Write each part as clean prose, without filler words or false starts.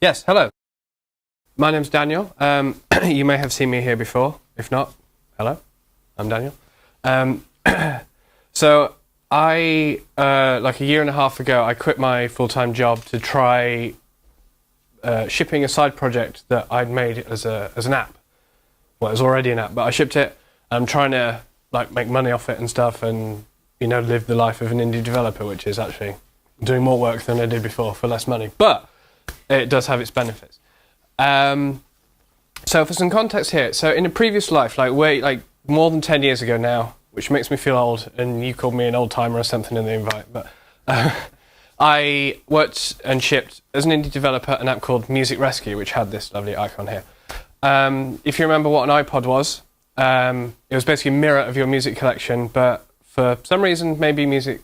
Yes, hello. My name's Daniel. You may have seen me here before. If not, hello. I'm Daniel. So I, like a year and a half ago, I quit my full-time job to try shipping a side project that I'd made as an app. Well, it was already an app, but I shipped it. I'm trying to like make money off it and stuff, and live the life of an indie developer, which is actually doing more work than I did before for less money. But it does have its benefits. So for some context here, so in a previous life, like more than 10 years ago now, which makes me feel old, and you called me an old timer or something in the invite, but I worked and shipped as an indie developer an app called Music Rescue, which had this lovely icon here. If you remember what an iPod was, it was basically a mirror of your music collection, but for some reason, maybe music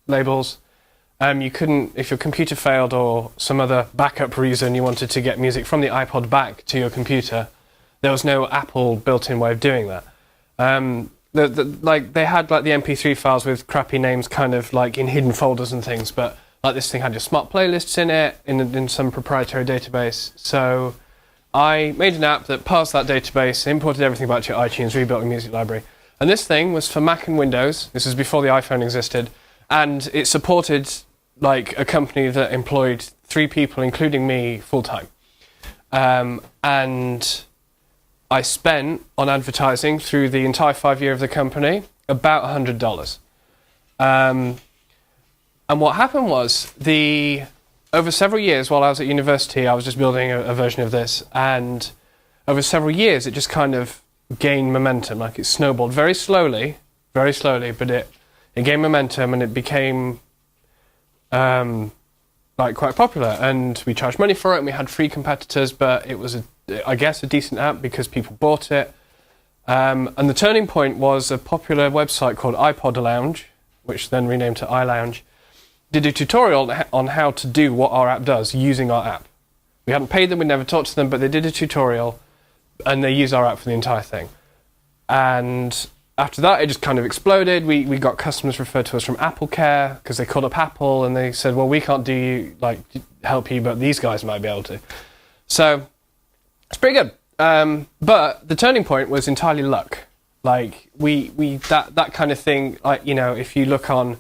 labels, you couldn't, if your computer failed or some other backup reason you wanted to get music from the iPod back to your computer, there was no Apple built-in way of doing that. They had like the MP3 files with crappy names kind of like in hidden folders and things, but like this thing had your smart playlists in it, in some proprietary database. So I made an app that parsed that database, imported everything back to your iTunes, rebuilt a music library. And this thing was for Mac and Windows. This was before the iPhone existed. And it supported like a company that employed 3 people, including me, full-time. And I spent on advertising through the entire 5 year of the company about $100. And what happened was, over several years while I was at university, I was just building a version of this, and over several years it just kind of gained momentum. Like it snowballed very slowly, but it gained momentum, and it became like quite popular, and we charged money for it, and we had free competitors, but it was I guess a decent app because people bought it. And the turning point was a popular website called iPod Lounge, which then renamed to iLounge, did a tutorial on how to do what our app does using our app. We hadn't paid them, we never talked to them, but they did a tutorial and they used our app for the entire thing. And after that, it just kind of exploded. We got customers referred to us from Apple Care because they called up Apple and they said, well, we can't help you, but these guys might be able to. So it's pretty good. But the turning point was entirely luck. Like that kind of thing, like, if you look on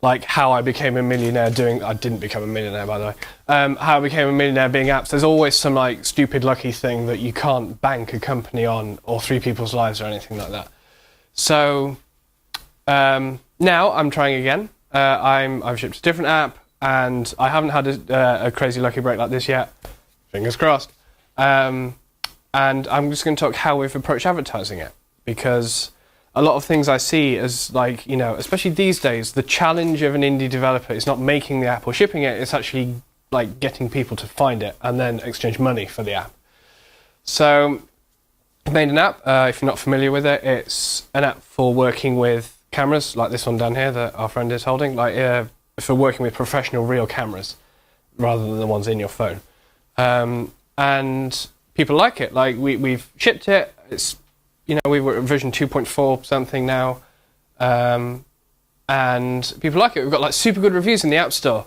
like how I became a millionaire I didn't become a millionaire, by the way, how I became a millionaire being apps, there's always some like stupid lucky thing that you can't bank a company on or 3 people's lives or anything like that. So now I'm trying again. I've shipped a different app, and I haven't had a crazy lucky break like this yet. Fingers crossed. And I'm just going to talk how we've approached advertising it, because a lot of things I see as like, especially these days, the challenge of an indie developer is not making the app or shipping it, it's actually like getting people to find it and then exchange money for the app. So I've made an app. If you're not familiar with it, it's an app for working with cameras, like this one down here that our friend is holding, like for working with professional real cameras rather than the ones in your phone. And people like it. Like we've shipped it. It's we were at version 2.4 something now, and people like it. We've got like super good reviews in the App Store.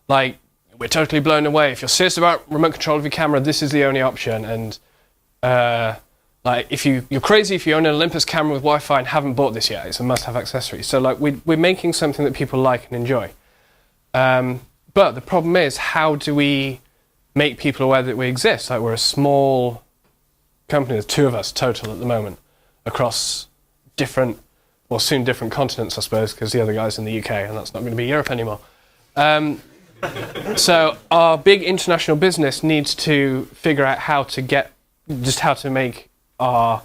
Like, we're totally blown away. If you're serious about remote control of your camera, this is the only option. And like, if you're crazy if you own an Olympus camera with Wi-Fi and haven't bought this yet, it's a must-have accessory. So like, we're making something that people like and enjoy. But the problem is, how do we make people aware that we exist? Like, we're a small company. There's 2 of us total at the moment, across soon different continents, I suppose, because the other guy's in the UK, and that's not going to be Europe anymore. So our big international business needs to figure out how to make our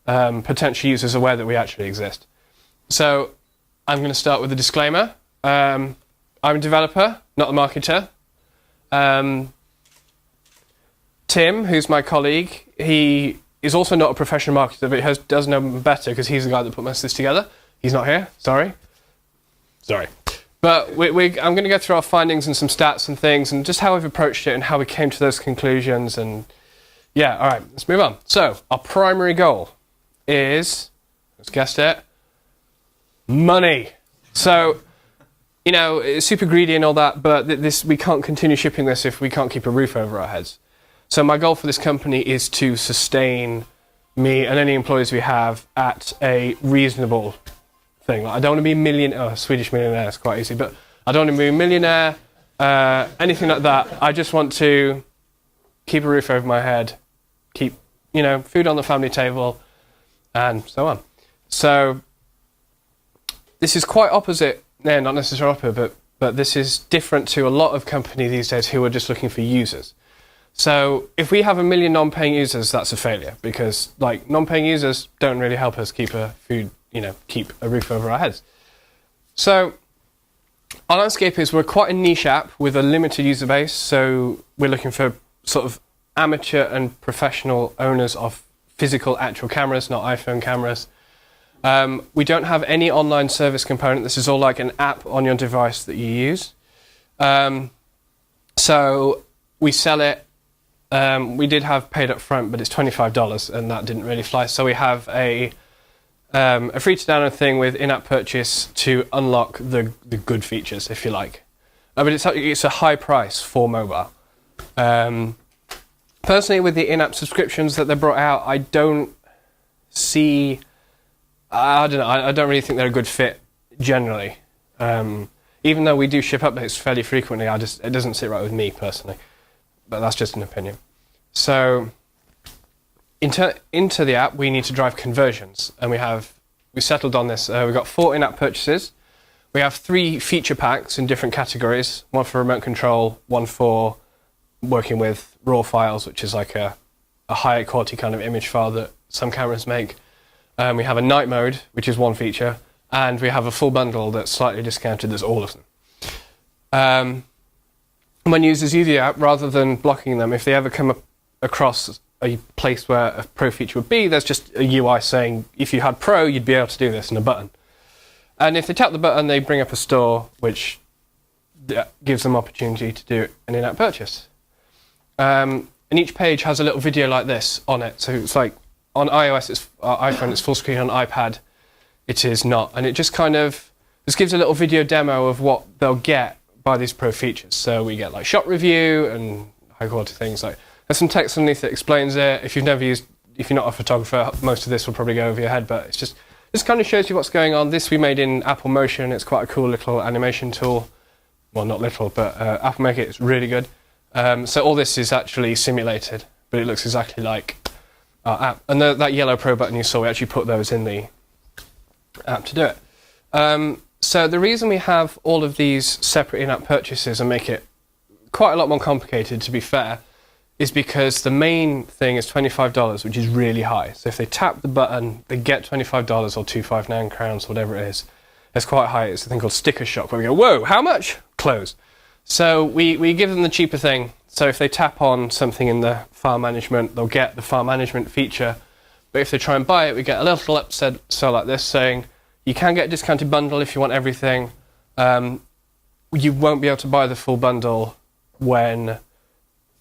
potential users aware that we actually exist. So I'm going to start with a disclaimer. I'm a developer, not a marketer. Tim, who's my colleague, he is also not a professional marketer, but he does know better because he's the guy that put most of this together. He's not here. Sorry. But I'm going to go through our findings and some stats and things, and just how we've approached it and how we came to those conclusions. And yeah, all right, let's move on. So our primary goal is, let's guess it, money. So you know, it's super greedy and all that, but this we can't continue shipping this if we can't keep a roof over our heads. So my goal for this company is to sustain me and any employees we have at a reasonable thing. Like, I don't want to be a millionaire, Swedish millionaire, it's quite easy, but I don't want to be a millionaire, anything like that. I just want to keep a roof over my head, keep, you know, food on the family table, and so on. So this is quite opposite, no, not necessarily opposite, but this is different to a lot of companies these days who are just looking for users. So if we have 1 million non-paying users, that's a failure, because like non-paying users don't really help us keep a roof over our heads. So our landscape is, we're quite a niche app with a limited user base, so we're looking for sort of amateur and professional owners of physical actual cameras, not iPhone cameras. We don't have any online service component. This is all like an app on your device that you use. So we sell it. We did have paid up front, but it's $25, and that didn't really fly. So we have a free to download thing with in-app purchase to unlock the good features, if you like. But it's a high price for mobile. Personally, with the in-app subscriptions that they brought out, I don't see. I don't know. I don't really think they're a good fit generally. Even though we do ship updates fairly frequently, it doesn't sit right with me personally. But that's just an opinion. So into the app, we need to drive conversions, and we settled on this. We've got 4 in-app purchases. We have 3 feature packs in different categories: one for remote control, one for working with raw files, which is like a higher quality kind of image file that some cameras make. We have a night mode, which is one feature, and we have a full bundle that's slightly discounted. That's all of them. When users use the app, rather than blocking them, if they ever come across a place where a Pro feature would be, there's just a UI saying, if you had Pro, you'd be able to do this, and a button. And if they tap the button, they bring up a store, which gives them opportunity to do an in-app purchase. And each page has a little video like this on it. So it's like, on iOS, iPhone, it's full screen. On iPad, it is not. And it just kind of gives a little video demo of what they'll get by these Pro features. So we get like shot review and high quality things. Like, there's some text underneath that explains it. If you're not a photographer, most of this will probably go over your head, but it's just kind of shows you what's going on. This we made in Apple Motion. It's quite a cool little animation tool. Well, not little, but Apple make it. It's really good. So all this is actually simulated, but it looks exactly like our app. And that yellow Pro button you saw, we actually put those in the app to do it. So the reason we have all of these separate in-app purchases and make it quite a lot more complicated, to be fair, is because the main thing is $25, which is really high. So if they tap the button, they get $25 or 259 crowns, whatever it is. It's quite high. It's a thing called sticker shock, where we go, whoa, how much? Close. So we give them the cheaper thing. So if they tap on something in the file management, they'll get the file management feature. But if they try and buy it, we get a little upsell like this saying, you can get a discounted bundle if you want everything. You won't be able to buy the full bundle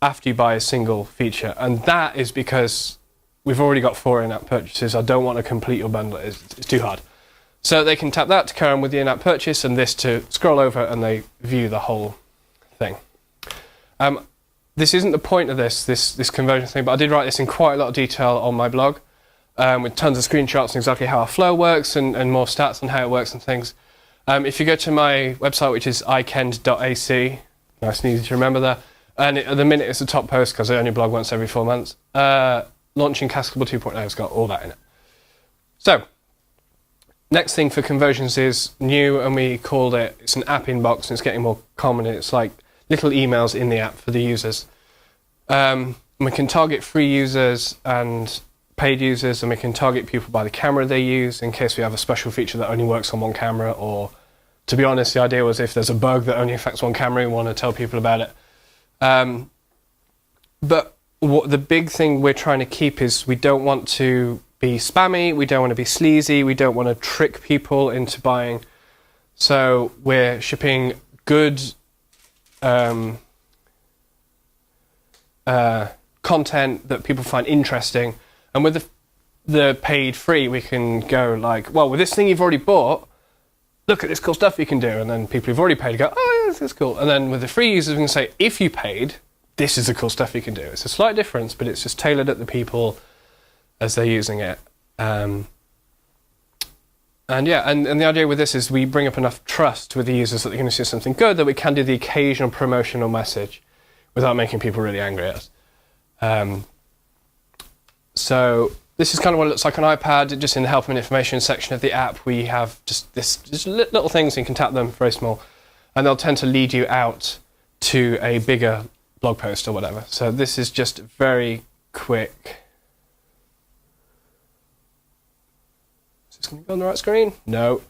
after you buy a single feature. And that is because we've already got 4 in-app purchases. I don't want to complete your bundle. It's too hard. So they can tap that to carry on with the in-app purchase, and this to scroll over and they view the whole thing. This isn't the point of this conversion thing, but I did write this in quite a lot of detail on my blog, with tons of screenshots and exactly how our flow works and more stats on how it works and things. If you go to my website, which is ikend.ac, nice and easy to remember there, and at the minute it's the top post because I only blog once every 4 months, launching Cascable 2.0 has got all that in it. So, next thing for conversions is new, and we called it's an app inbox, and it's getting more common. It's like little emails in the app for the users. We can target free users and paid users, and we can target people by the camera they use in case we have a special feature that only works on one camera, or, to be honest, the idea was if there's a bug that only affects one camera, we want to tell people about it. But the big thing we're trying to keep is we don't want to be spammy, we don't want to be sleazy, we don't want to trick people into buying. So we're shipping good content that people find interesting, and with the paid free we can go like, well, with this thing you've already bought, look at this cool stuff you can do. And then people who've already paid go, oh, yeah, this is cool. And then with the free users, we can say, if you paid, this is the cool stuff you can do. It's a slight difference, but it's just tailored at the people as they're using it. And the idea with this is we bring up enough trust with the users that they're going to see something good, that we can do the occasional promotional message without making people really angry at us. So this is kind of what it looks like on iPad. Just in the help and information section of the app, we have just little things, and you can tap them, very small, and they'll tend to lead you out to a bigger blog post or whatever. So this is just very quick. Is this going to go on the right screen? No.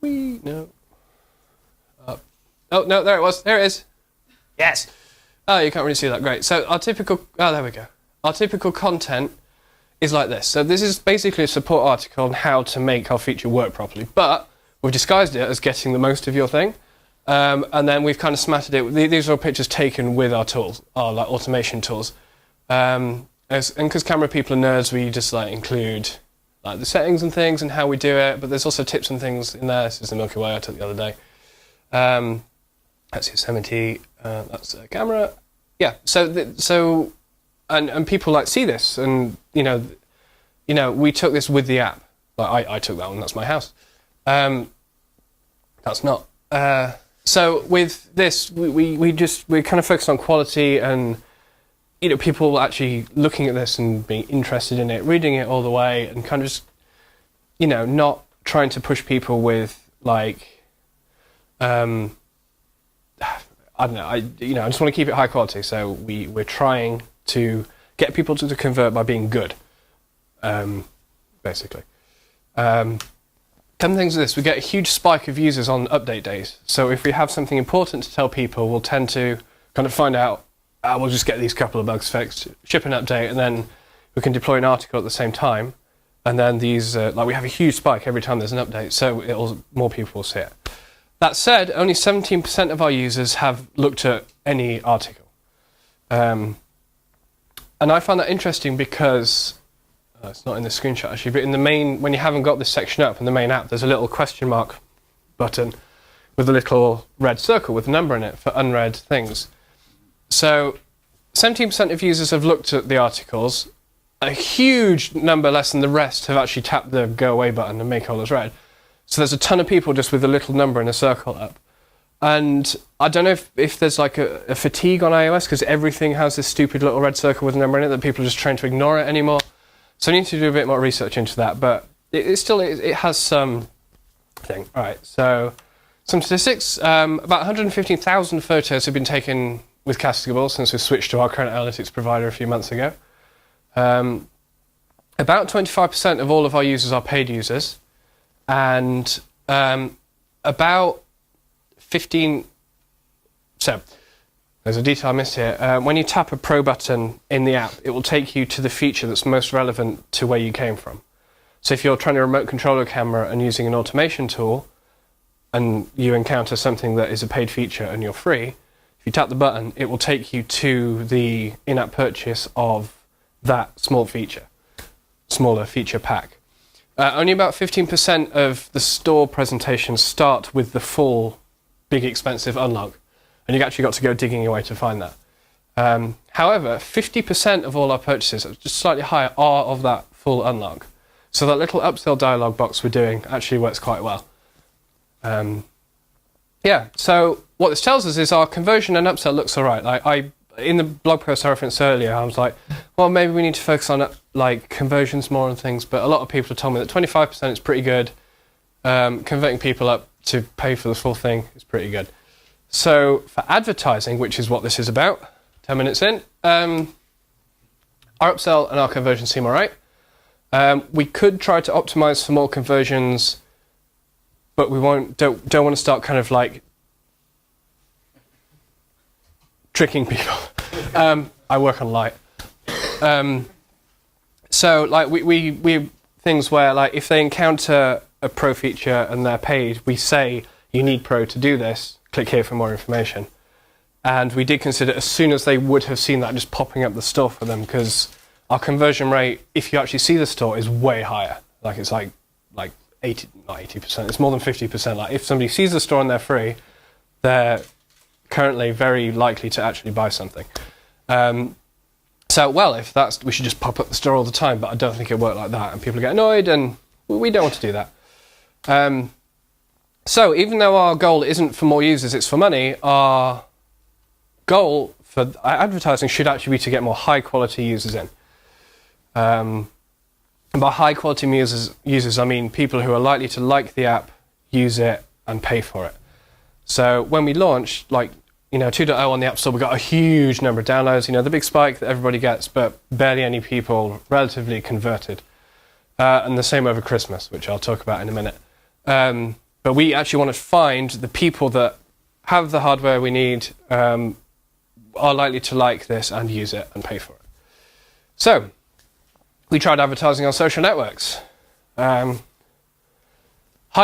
No. Oh, no, there it was. There it is. Yes. Oh, you can't really see that. Great. So our typical... Oh, there we go. Our typical content is like this. So this is basically a support article on how to make our feature work properly. But we've disguised it as getting the most of your thing. And then we've kind of smattered it. These are all pictures taken with our tools, our like automation tools. And because camera people are nerds, we just like include like the settings and things and how we do it. But there's also tips and things in there. This is the Milky Way I took the other day. That's Yosemite. That's a camera. Yeah. So and people like see this, and you know, we took this with the app. Like I took that one. That's my house. That's not. So with this, we're kind of focused on quality and, people actually looking at this and being interested in it, reading it all the way, and kind of just, not trying to push people with like, I don't know, I just want to keep it high quality. So we're trying to get people to convert by being good, basically. Some things are this, we get a huge spike of users on update days. So if we have something important to tell people, we'll tend to kind of find out, we'll just get these couple of bugs fixed, ship an update, and then we can deploy an article at the same time. And then these, we have a huge spike every time there's an update, so more people will see it. That said, only 17% of our users have looked at any article. And I find that interesting because... it's not in the screenshot actually, but in the main, when you haven't got this section up in the main app, there's a little question mark button with a little red circle with a number in it for unread things. So 17% of users have looked at the articles. A huge number, less than the rest, have actually tapped the go away button and make all those red. So there's a ton of people just with a little number and a circle up. And I don't know if there's like a fatigue on iOS because everything has this stupid little red circle with a number in it that people are just trying to ignore it anymore. So I need to do a bit more research into that, but it has some thing. All right, so some statistics. About 115,000 photos have been taken with Cascable since we switched to our current analytics provider a few months ago. About 25% of all of our users are paid users, and about 15... So... There's a detail I missed here. When you tap a Pro button in the app, it will take you to the feature that's most relevant to where you came from. So if you're trying to remote control a camera and using an automation tool, and you encounter something that is a paid feature and you're free, if you tap the button, it will take you to the in-app purchase of that smaller feature pack. Only about 15% of the store presentations start with the full, big, expensive unlock. And you've actually got to go digging your way to find that. However, 50% of all our purchases, just slightly higher, are of that full unlock. So that little upsell dialog box we're doing actually works quite well. So what this tells us is our conversion and upsell looks all right. In the blog post I referenced earlier, I was like, well, maybe we need to focus on conversions more and things. But a lot of people have told me that 25% is pretty good. Converting people up to pay for the full thing is pretty good. So for advertising, which is what this is about, 10 minutes in, our upsell and our conversion seem all right. We could try to optimize for more conversions, but we don't want to start kind of like tricking people. I work on light. So like we things where like if they encounter a Pro feature and they're paid, we say you need Pro to do this. Click here for more information. And we did consider as soon as they would have seen that just popping up the store for them, because our conversion rate, if you actually see the store, is way higher. Like it's like not 80%, it's more than 50%. Like if somebody sees the store and they're free, they're currently very likely to actually buy something. So, well, if that's, we should just pop up the store all the time, but I don't think it worked like that, and people get annoyed, and we don't want to do that. So, even though our goal isn't for more users, it's for money, our goal for advertising should actually be to get more high-quality users in. And by high-quality users, I mean people who are likely to like the app, use it, and pay for it. So, when we launched, 2.0 on the App Store, we got a huge number of downloads, the big spike that everybody gets, but barely any people relatively converted. And the same over Christmas, which I'll talk about in a minute. But we actually want to find the people that have the hardware we need, are likely to like this and use it and pay for it. So, we tried advertising on social networks. High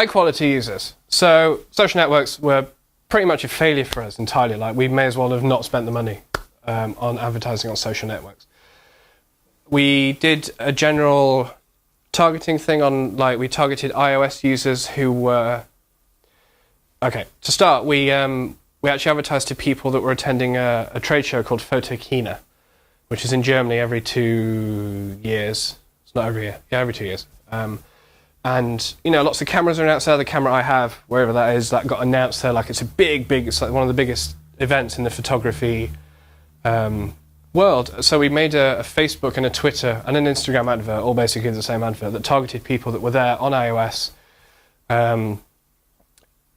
quality users. So, social networks were pretty much a failure for us entirely. We may as well have not spent the money on advertising on social networks. We did a general targeting thing on, we targeted iOS users who were... Okay, to start, we actually advertised to people that were attending a trade show called Photokina, which is in Germany every 2 years. It's not every year. Yeah, every 2 years. And, lots of cameras are announced there. The camera I have, wherever that is, that got announced there. It's a it's one of the biggest events in the photography world. So we made a Facebook and a Twitter and an Instagram advert, all basically the same advert, that targeted people that were there on iOS.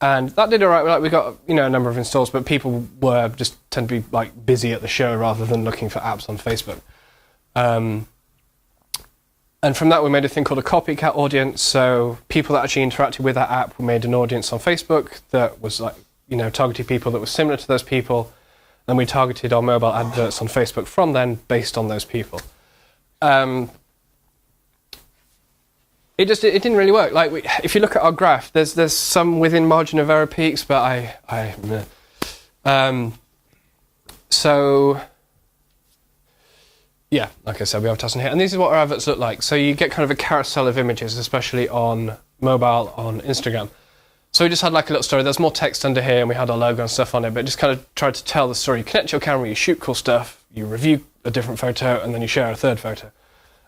And that did all right. We got, a number of installs, but people were just tend to be, busy at the show rather than looking for apps on Facebook. And from that, we made a thing called a copycat audience. So people that actually interacted with that app, we made an audience on Facebook that was targeting people that were similar to those people. And we targeted our mobile adverts on Facebook from then based on those people. It didn't really work. If you look at our graph, there's some within margin of error peaks, but so... Yeah, like I said, we have a on here. And this is what our adverts look like. So you get kind of a carousel of images, especially on mobile, on Instagram. So we just had a little story. There's more text under here, and we had our logo and stuff on it, but just kind of tried to tell the story. You connect your camera, you shoot cool stuff, you review a different photo, and then you share a third photo.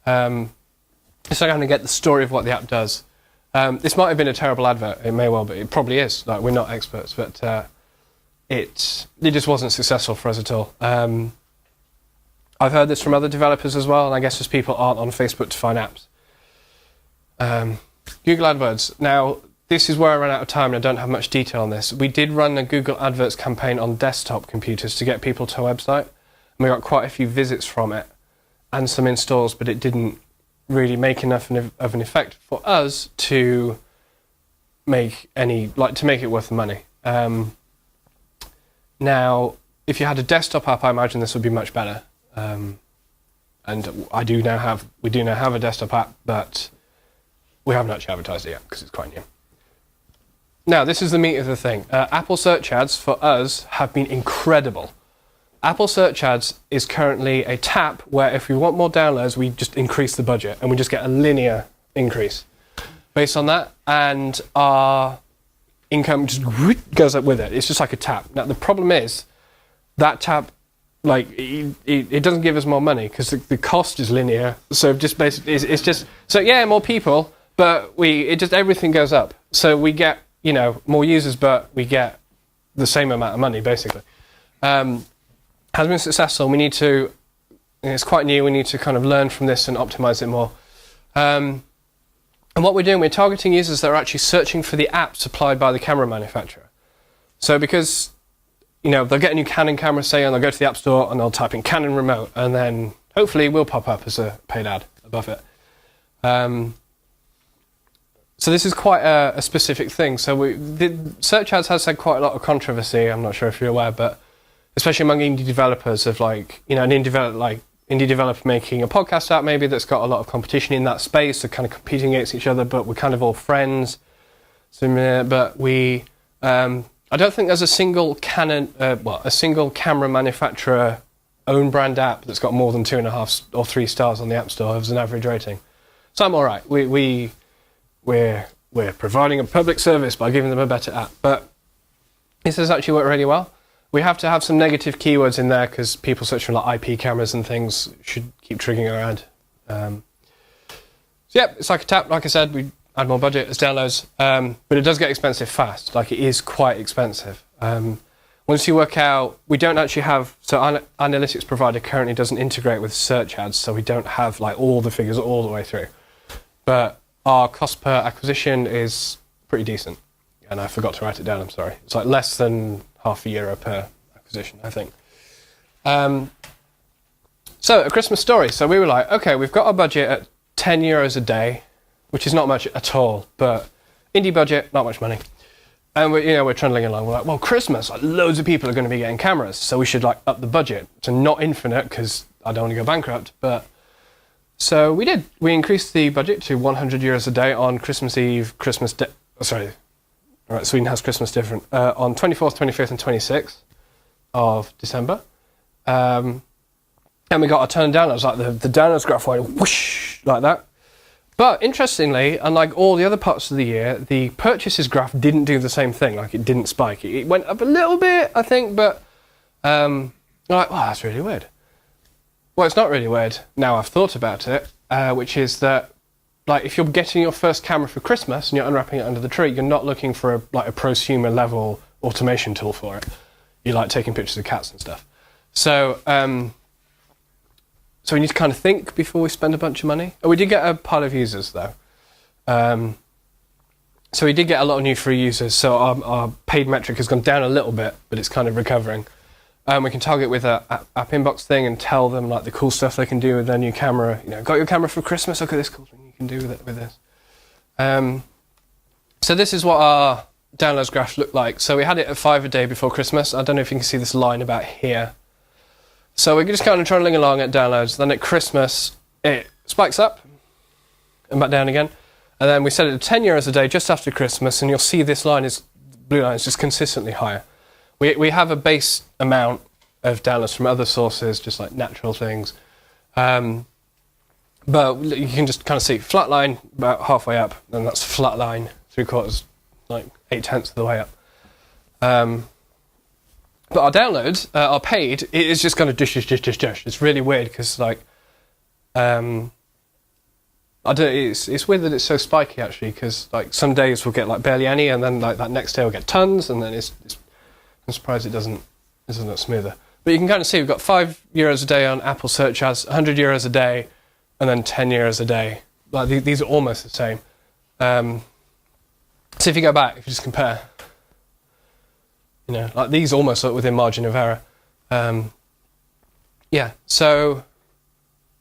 So kind of get the story of what the app does. This might have been a terrible advert. It may well be. It probably is. We're not experts, but it just wasn't successful for us at all. I've heard this from other developers as well, and I guess just people aren't on Facebook to find apps. Google AdWords. Now, this is where I ran out of time, and I don't have much detail on this. We did run a Google AdWords campaign on desktop computers to get people to our website, and we got quite a few visits from it, and some installs, but it didn't really make enough of an effect for us to make it worth the money. Now, if you had a desktop app, I imagine this would be much better. And we do now have a desktop app, but we haven't actually advertised it yet because it's quite new. Now, this is the meat of the thing. Apple search ads for us have been incredible. Apple search ads is currently a tap where if we want more downloads, we just increase the budget and we just get a linear increase based on that, and our income just goes up with it. It's just like a tap. Now, the problem is that tap, it doesn't give us more money because the cost is linear. So just basically, it's just more people, but everything goes up. So we get more users, but we get the same amount of money basically. Has been successful. We need to. It's quite new. We need to kind of learn from this and optimize it more. And what we're doing, we're targeting users that are actually searching for the app supplied by the camera manufacturer. So because they'll get a new Canon camera, say, and they'll go to the App Store and they'll type in Canon remote, and then hopefully it will pop up as a paid ad above it. So this is quite a specific thing. So the search ads has had quite a lot of controversy. I'm not sure if you're aware, but especially among indie developers of an indie developer making a podcast app maybe that's got a lot of competition in that space, they're kind of competing against each other, but we're kind of all friends. But we, I don't think there's a single camera manufacturer own brand app that's got more than 2.5 or 3 stars on the App Store as an average rating. So I'm all right. We're we're providing a public service by giving them a better app. But this has actually worked really well. We have to have some negative keywords in there because people searching for like IP cameras and things should keep triggering around. So yeah, it's like a tap. Like I said, we add more budget as downloads, but it does get expensive fast. Like, it is quite expensive. Once you work out, we don't actually have, so our analytics provider currently doesn't integrate with search ads, so we don't have like all the figures all the way through. But our cost per acquisition is pretty decent. And I forgot to write it down, I'm sorry. It's like less than €0.50 per acquisition, I think. So, a Christmas story. So we were like, okay, we've got our budget at €10 a day, which is not much at all, but indie budget, not much money. And we're trundling along. We're like, well, Christmas, like, loads of people are going to be getting cameras, so we should like up the budget to not infinite because I don't want to go bankrupt. But so we did. We increased the budget to €100 a day on Christmas Eve, Christmas Day. Oh, sorry, all right. Sweden has Christmas different on 24th, 25th, and 26th of December. And we got a turn down. It was like the downloads graph went whoosh like that. But interestingly, unlike all the other parts of the year, the purchases graph didn't do the same thing. Like, it didn't spike. It went up a little bit, I think, but you're like, wow, that's really weird. Well, it's not really weird now I've thought about it, which is that, like, if you're getting your first camera for Christmas and you're unwrapping it under the tree, you're not looking for a prosumer level automation tool for it. You like taking pictures of cats and stuff. So we need to kind of think before we spend a bunch of money. We did get a pile of users, though. So we did get a lot of new free users, so our paid metric has gone down a little bit, but it's kind of recovering. We can target with a app inbox thing and tell them like the cool stuff they can do with their new camera. You know, got your camera for Christmas? Look at this cool thing you can do with it with this. So this is what our downloads graph looked like. So we had it at 5 a day before Christmas. I don't know if you can see this line about here. So we're just kind of trundling along at downloads. Then at Christmas, it spikes up and back down again. And then we set it to €10 a day just after Christmas, and you'll see this line blue line is just consistently higher. We have a base amount of downloads from other sources, just like natural things. But you can just kind of see flat line about halfway up, and that's flat line 3/4, like 8/10 of the way up. But our downloads, our paid, it is just kind of dish. It's really weird because, like, I don't. It's weird that it's so spiky actually. Because like some days we'll get like barely any, and then like that next day we'll get tons, and then I'm surprised it doesn't look smoother. But you can kind of see we've got €5 a day on Apple search ads, €100 a day, and then €10 a day. Like these are almost the same. So if you go back, if you just compare. You know, like these almost look within margin of error. Yeah, so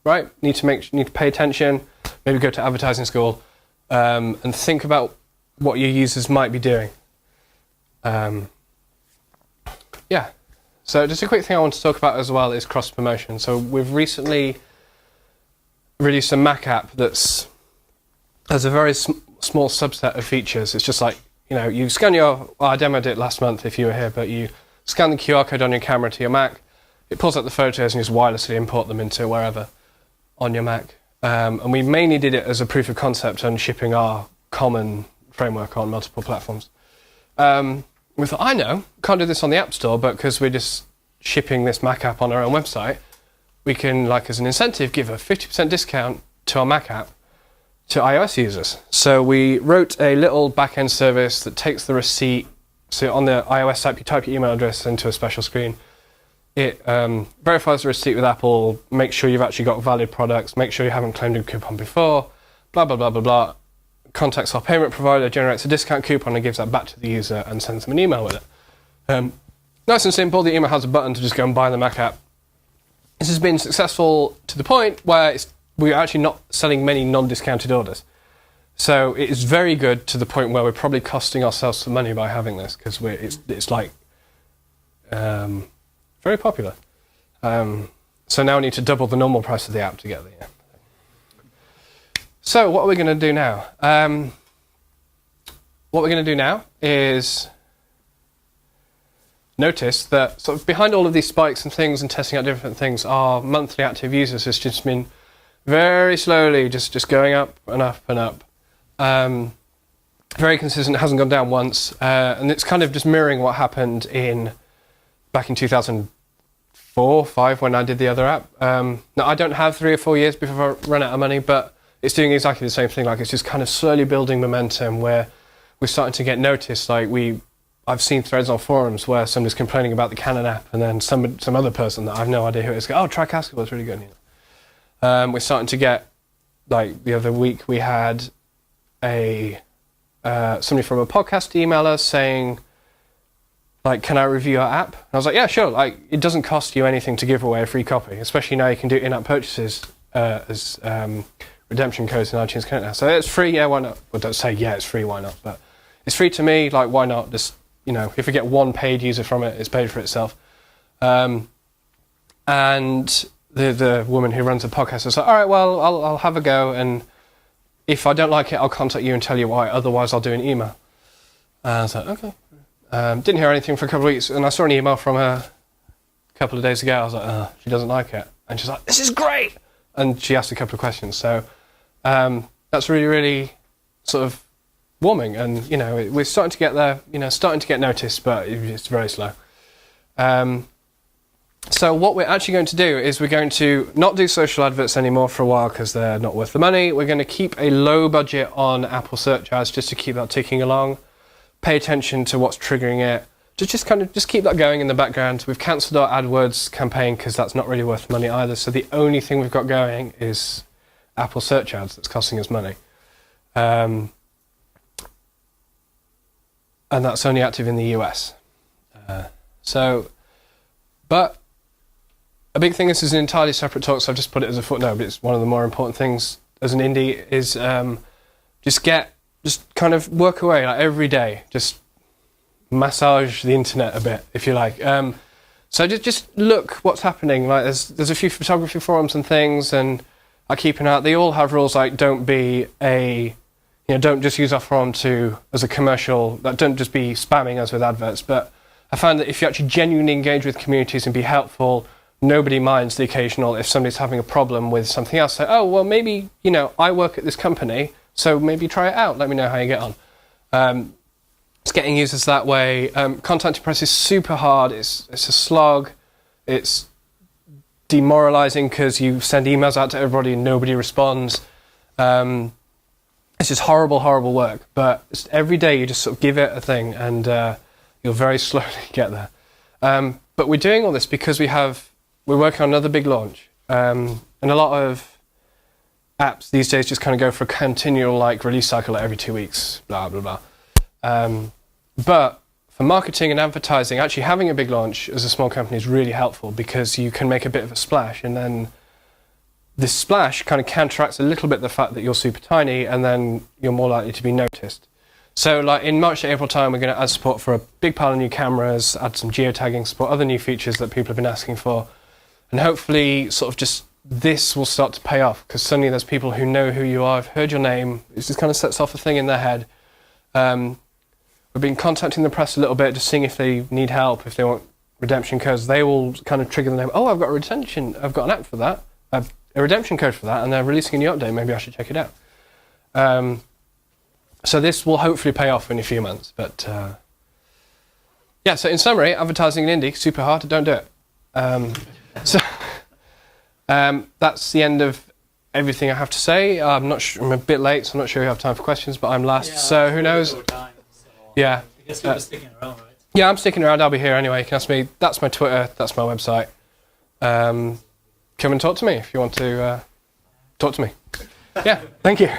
right, need to pay attention. Maybe go to advertising school and think about what your users might be doing. Yeah. So just a quick thing I want to talk about as well is cross promotion. So we've recently released a Mac app has a very small subset of features. It's just like, you know, you scan I demoed it last month if you were here, but you scan the QR code on your camera to your Mac, it pulls out the photos and you just wirelessly import them into wherever on your Mac. And we mainly did it as a proof of concept on shipping our common framework on multiple platforms. We thought, I know, can't do this on the App Store, but because we're just shipping this Mac app on our own website, we can, like as an incentive, give a 50% discount to our Mac app to iOS users. So we wrote a little back-end service that takes the receipt. So on the iOS app, you type your email address into a special screen. It verifies the receipt with Apple, makes sure you've actually got valid products, make sure you haven't claimed a coupon before, blah, blah, blah, blah, blah. Contacts our payment provider, generates a discount coupon and gives that back to the user and sends them an email with it. Nice and simple. The email has a button to just go and buy the Mac app. This has been successful to the point where we're actually not selling many non-discounted orders. So it is very good to the point where we're probably costing ourselves some money by having this because it's like very popular. So now we need to double the normal price of the app to get there. So what are we going to do now? What we're going to do now is notice that sort of behind all of these spikes and things and testing out different things, our monthly active users has just been very slowly just going up and up and up. very consistent, hasn't gone down once, and it's kind of just mirroring what happened back in 2004, 5 when I did the other app. Now I don't have 3 or 4 years before I run out of money, but it's doing exactly the same thing. Like, it's just kind of slowly building momentum where we're starting to get noticed. Like, I've seen threads on forums where somebody's complaining about the Canon app, and then some other person that I've no idea who it is go, "Oh, try Cascable, it's really good." We're starting to get, like, the other week we had somebody from a podcast email us saying, like, "Can I review your app?" And I was like, "Yeah, sure." Like, it doesn't cost you anything to give away a free copy, especially now you can do in-app purchases as redemption codes in iTunes Connect now. So it's free, yeah, why not? Well, don't say, yeah, it's free, why not? But it's free to me, like, why not? Just, if we get one paid user from it, it's paid for itself. And the woman who runs the podcast was like, "All right, well, I'll have a go, and if I don't like it, I'll contact you and tell you why. Otherwise, I'll do an email." And I was like, "Okay." Didn't hear anything for a couple of weeks, and I saw an email from her a couple of days ago. I was like, she doesn't like it. And she's like, "This is great!" And she asked a couple of questions. So that's really, really sort of warming. And, we're starting to get there, starting to get noticed, but it's very slow. So what we're actually going to do is we're going to not do social adverts anymore for a while because they're not worth the money. We're going to keep a low budget on Apple search ads just to keep that ticking along. Pay attention to what's triggering it. Just keep that going in the background. We've cancelled our AdWords campaign because that's not really worth the money either. So the only thing we've got going is Apple search ads that's costing us money. And that's only active in the US. But a big thing, this is an entirely separate talk, so I've just put it as a footnote, but it's one of the more important things as an indie is just kind of work away, like, every day, just massage the internet a bit, if you like. So just look what's happening. Like, there's a few photography forums and things, and I keep an eye out. They all have rules like don't just use our forum as a commercial, don't just be spamming us with adverts. But I found that if you actually genuinely engage with communities and be helpful, nobody minds the occasional, if somebody's having a problem with something else, say, "Oh, well, maybe, I work at this company, so maybe try it out. Let me know how you get on." It's getting users that way. Content to press is super hard. It's a slog. It's demoralizing because you send emails out to everybody and nobody responds. It's just horrible, horrible work. But every day you just sort of give it a thing, and you'll very slowly get there. But we're doing all this because we're working on another big launch. And a lot of apps these days just kind of go for a continual, like, release cycle every 2 weeks, blah, blah, blah. But for marketing and advertising, actually having a big launch as a small company is really helpful because you can make a bit of a splash, and then this splash kind of counteracts a little bit the fact that you're super tiny, and then you're more likely to be noticed. So, like, in March to April time, we're going to add support for a big pile of new cameras, add some geotagging support, other new features that people have been asking for, and hopefully sort of just this will start to pay off because suddenly there's people who know who you are, have heard your name. It just kind of sets off a thing in their head. We've been contacting the press a little bit, just seeing if they need help, if they want redemption codes. They will kind of trigger the name. "Oh, I've got an app for that, a redemption code for that, and they're releasing a new update. Maybe I should check it out." So this will hopefully pay off in a few months. But so in summary, advertising in indie, super hard. Don't do it. That's the end of everything I have to say. I'm a bit late, so I'm not sure you have time for questions, but I'm last, so who knows? Yeah. I guess you're sticking around, right? Yeah, I'm sticking around. I'll be here anyway. You can ask me. That's my Twitter. That's my website. Come and talk to me if you want to talk to me. Yeah, thank you.